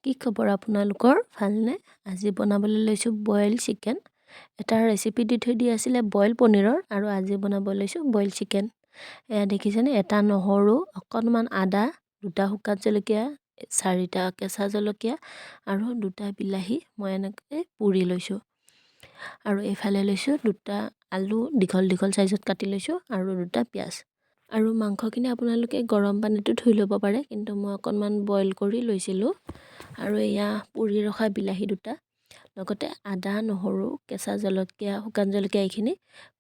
কি খবৰ আপোনালোকৰ ভালনে? আজি বনাবলৈ লৈছোঁ বইল চিকেন। এটা ৰেচিপি দি থৈ দিয়া আছিলে বইল পনীৰৰ আৰু আজি বনাব লৈছোঁ বইল চিকেন। এয়া দেখিছেনে, এটা নহৰু, অকণমান আদা, দুটা শুকান জলকীয়া, চাৰিটা কেঁচা জলকীয়া আৰু দুটা বিলাহী মই এনেকৈ পুৰি লৈছোঁ। আৰু এইফালে লৈছোঁ দুটা আলু দীঘল দীঘল চাইজত কাটি লৈছোঁ আৰু দুটা পিঁয়াজ। আৰু মাংসখিনি আপোনালোকে গৰম পানীটো ধুই ল'ব পাৰে, কিন্তু মই অকণমান বইল কৰি লৈছিলোঁ। আৰু এয়া পুৰি ৰখা বিলাহী দুটা, লগতে আদা, নহৰু, কেঁচা জলকীয়া, শুকান জলকীয়া এইখিনি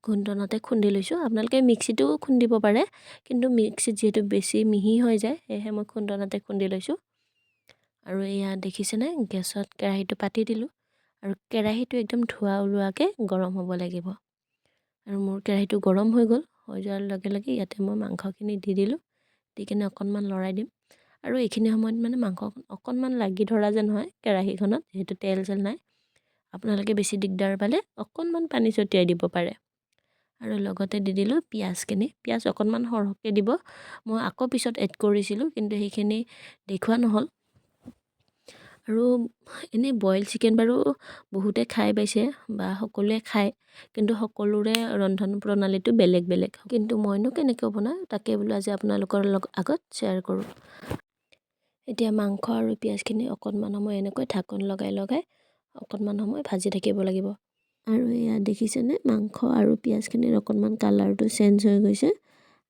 খুন্দনতে খুন্দি লৈছোঁ। আপোনালোকে মিক্সিতো খুন্দিব পাৰে, কিন্তু মিক্সিত যিহেতু বেছি মিহি হৈ যায়, সেয়েহে মই খুন্দনতে খুন্দি লৈছোঁ। আৰু এয়া দেখিছেনে, গেছত কেৰাহীটো পাতি দিলোঁ আৰু কেৰাহীটো একদম ধোঁৱা ওলোৱাকৈ গৰম হ'ব লাগিব। আৰু মোৰ কেৰাহীটো গৰম হৈ গ'ল, হৈ যোৱাৰ লগে লগে ইয়াতে মই মাংসখিনি দি দিলোঁ। দি কিনে অকণমান লৰাই দিম। আৰু এইখিনি সময়ত মানে মাংসখন অকণমান লাগি ধৰা যেন হয় কেৰাহীখনত, যিহেতু তেল চেল নাই। আপোনালোকে বেছি দিগদাৰ পালে অকণমান পানী ছটিয়াই দিব পাৰে। আৰু লগতে দি দিলোঁ পিঁয়াজখিনি। পিঁয়াজ অকণমান সৰহকৈ দিব, মই আকৌ পিছত এড কৰিছিলোঁ, কিন্তু সেইখিনি দেখুওৱা নহ'ল। আৰু এনেই বইল চিকেন বাৰু বহুতে খাই পাইছে বা সকলোৱে খায়, কিন্তু সকলোৰে ৰন্ধন প্ৰণালীটো বেলেগ বেলেগ। কিন্তু মইনো কেনেকৈ বনাওঁ তাকে বোলো আজি আপোনালোকৰ আগত শ্বেয়াৰ কৰোঁ। এতিয়া মাংস আৰু পিঁয়াজখিনি অকণমান সময় এনেকৈ ঢাকন লগাই লগাই অকণমান সময় ভাজি থাকিব লাগিব। আৰু এয়া দেখিছেনে, মাংস আৰু পিঁয়াজখিনিৰ অকণমান কালাৰটো চেঞ্জ হৈ গৈছে।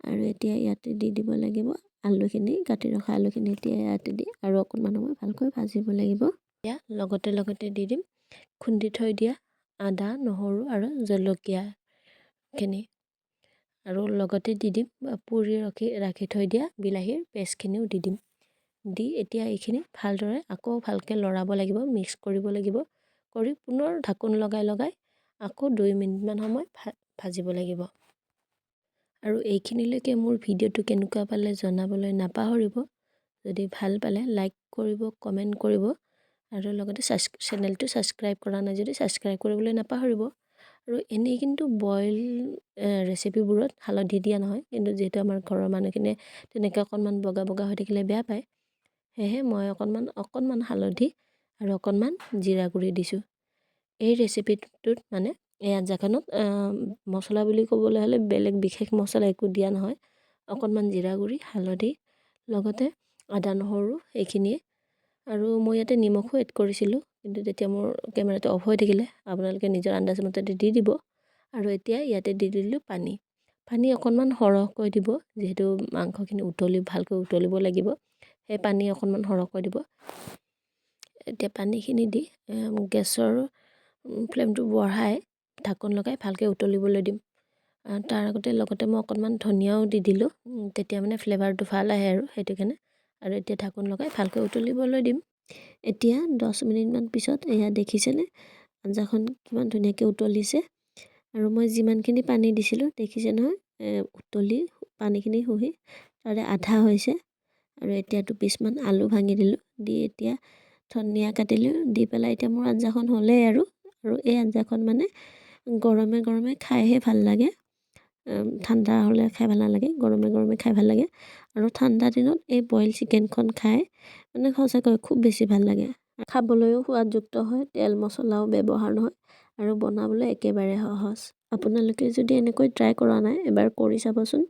আৰু এতিয়া ইয়াতে দি দিব লাগিব আলুখিনি, কাটি ৰখা আলুখিনি এতিয়া ইয়াতে দি আৰু অকণমান সময় ভালকৈ ভাজিব লাগিব। এতিয়া লগতে লগতে দি দিম খুন্দি থৈ দিয়া আদা, নহৰু আৰু জলকীয়াখিনি। আৰু লগতে দি দিম পুৰি ৰাখি থৈ দিয়া বিলাহীৰ পেষ্টখিনিও দি দিম। দি এতিয়া এইখিনি ভালদৰে আকৌ ভালকৈ লৰাব লাগিব, মিক্স কৰিব লাগিব। কৰি পুনৰ ঢাকোন লগাই লগাই আকৌ 2 মিনিটমান সময় ভাজিব লাগিব। আৰু এইখিনিলৈকে মোৰ ভিডিঅ'টো কেনেকুৱা পালে জনাবলৈ নাপাহৰিব। যদি ভাল পালে লাইক কৰিব, কমেণ্ট কৰিব আৰু লগতে চেনেলটো ছাবস্ক্ৰাইব কৰা নাই যদি ছাবস্ক্ৰাইব কৰিবলৈ নাপাহৰিব। আৰু এনেই কিন্তু বইল ৰেচিপিবোৰত হালধি দিয়া নহয়, কিন্তু যিহেতু আমাৰ ঘৰৰ মানুহখিনিয়ে তেনেকৈ অকণমান বগা বগা হৈ থাকিলে বেয়া পায়, সেয়েহে মই অকণমান হালধি আৰু অকণমান জিৰা গুড়ি দিছোঁ। এই ৰেচিপিটোত মানে এই আঞ্জাখনত মছলা বুলি ক'বলৈ হ'লে বেলেগ বিশেষ মছলা একো দিয়া নহয়। অকণমান জিৰা গুড়ি, হালধি, লগতে আদা নহৰু এইখিনিয়ে। আৰু মই ইয়াতে নিমখো এড কৰিছিলোঁ, কিন্তু তেতিয়া মোৰ কেমেৰাটো অফ হৈ থাকিলে, আপোনালোকে নিজৰ আন্দাজ মতে দি দিব। আৰু এতিয়া ইয়াতে দি দিলোঁ পানী। পানী অকণমান সৰহকৈ দিব, যিহেতু মাংসখিনি ভালকৈ উতলিব লাগিব, সেই পানী অকণমান সৰহকৈ দিব। এতিয়া পানীখিনি দি গেছৰ ফ্লেমটো বঢ়াই ঢাকন লগাই ভালকৈ উতলিবলৈ দিম। তাৰ লগতে মই অকণমান ধনিয়াও দি দিলোঁ, তেতিয়া মানে ফ্লেভাৰটো ভাল আহে আৰু সেইটো কাৰণে। আৰু এতিয়া ঢাকন লগাই ভালকৈ উতলিবলৈ দিম। এতিয়া 10 মিনিটমান পিছত এয়া দেখিছেনে, আঞ্জাখন কিমান ধুনীয়াকৈ উতলিছে। আৰু মই যিমানখিনি পানী দিছিলোঁ দেখিছে নহয়, উতলি পানীখিনি শুহি তাৰে আধা হৈছে। আৰু এতিয়া 2 পিচমান আলু ভাঙি দিলোঁ, দি এতিয়া ধনিয়া কাটিলোঁ, দি পেলাই এতিয়া মোৰ আঞ্জাখন হ'লেই আৰু এই আঞ্জাখন মানে গৰমে গৰমে খাইহে ভাল লাগে। ঠাণ্ডা হ'লে খাই ভাল নালাগে, গৰমে গৰমে খাই ভাল লাগে। আৰু ঠাণ্ডা দিনত এই বইল চিকেনখন খাই মানে সঁচাকৈ খুব বেছি ভাল লাগে। খাবলৈও সোৱাদযুক্ত হয়, তেল মছলাও ব্যৱহাৰ নহয়, আৰু বনাবলৈ একেবাৰে সহজ। আপোনালোকে যদি এনেকৈ ট্ৰাই কৰা নাই, এবাৰ কৰি চাবচোন।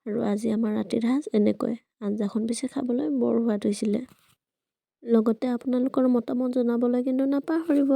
আৰু আজি আমাৰ ৰাতিৰ সাঁজ এনেকৈ। আঞ্জাখন পিছে খাবলৈ বৰ সোৱাদ হৈছিলে। লগতে আপোনালোকৰ মতামত জনাবলৈ কিন্তু নাপাহৰিব।